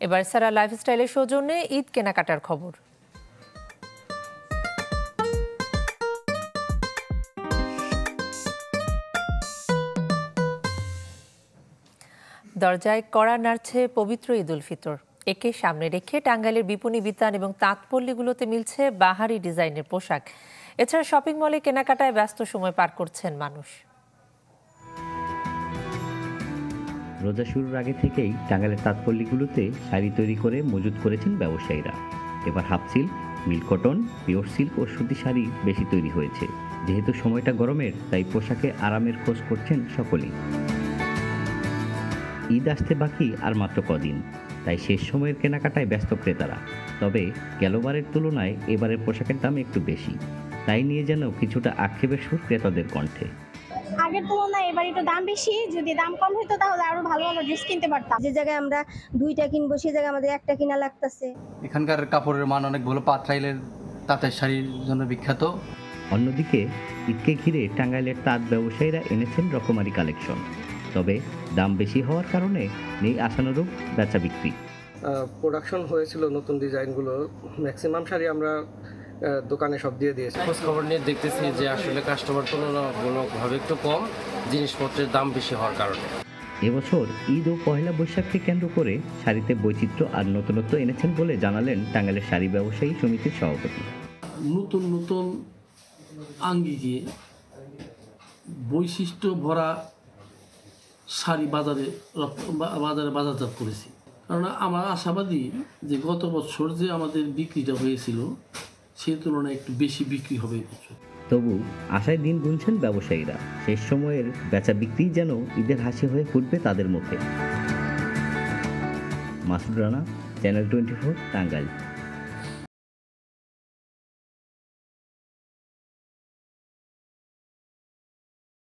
এবার সারা লাইফস্টাইলের সৌজন্যে ঈদ কেনাকাটার খবর। দরজায় কড়া নাড়ছে পবিত্র ঈদ উল ফিতর। একে সামনে রেখে টাঙ্গাইলের বিপণী বিতান এবং তাঁতপল্লীগুলোতে মিলছে বাহারি ডিজাইনের পোশাক। এছাড়া শপিং মলে কেনাকাটায় ব্যস্ত সময় পার করছেন মানুষ। রোজা শুরুর আগে থেকেই টাঙ্গাইলের তাঁতপল্লীগুলোতে শাড়ি তৈরি করে মজুত করেছেন ব্যবসায়ীরা। এবার half silk, milk cotton, pure silk ও সুতি শাড়ি বেশি তৈরি হয়েছে। যেহেতু সময়টা গরমের, তাই পোশাকে আরামের খোঁজ করছেন সকলেই। ঈদ আসতে বাকি আর মাত্র কদিন, তাই শেষ সময়ের কেনাকাটায় ব্যস্ত ক্রেতারা। তবে গেলবারের তুলনায় এবারের পোশাকের দাম একটু বেশি, তাই নিয়ে যেন কিছুটা আক্ষেপের সুর ক্রেতাদের কণ্ঠে। আগের তুলনায় এবার একটু দাম বেশি, যদি দাম কম হতো তাহলে আরো ভালো ভালো ড্রেস কিনতে পারতাম। যে জায়গায় আমরা দুইটা কিনবো সেই জায়গায় আমাদের একটা কিনা লাগতেছে। এখানকার কাপড়ের মান অনেক ভালো, পাতরাইলের তাঁতের শাড়ির জন্য বিখ্যাত। অন্যদিকে ঈদকে ঘিরে টাঙ্গাইলের তাঁত ব্যবসায়ীরা এনেছেন রকমারি কালেকশন। তবে দাম বেশি হওয়ার কারণে নেই আশানুরূপ বেচা বিক্রি। প্রোডাকশন হয়েছিল নতুন ডিজাইনগুলো, ম্যাক্সিমাম শাড়ি আমরা দোকানে সব দিয়ে দিয়েছি। খোঁজ খবর নিয়ে দেখতেছি যে আসলে কাস্টমার তুলনামূলকভাবে একটু কম, জিনিসপত্রের দাম বেশি হওয়ার কারণে। এবছর ঈদ ও পহেলা বৈশাখকে কেন্দ্র করে শাড়িতে বৈচিত্র্য আর নতুনত্ব এনেছেন বলে জানালেন টাঙ্গাইলের শাড়ি ব্যবসায়ী সমিতির সভাপতি। নতুন নতুন আঙ্গিকে বৈশিষ্ট্য ভরা শাড়ি বাজারজাত করেছি। কারণ আমার আশাবাদী যে গত বছর যে আমাদের বিক্রিটা হয়েছিল সেই তুলনায় একটু বেশি বিক্রি হবে এবছর। তবু আশায় দিন গুনছেন ব্যবসায়ীরা, শেষ সময়ের বেচা বিক্রি যেন ঈদের হাসি হয়ে ফুটবে তাদের মুখে। মাসুদ রানা, চ্যানেল 24, টাঙ্গাইল।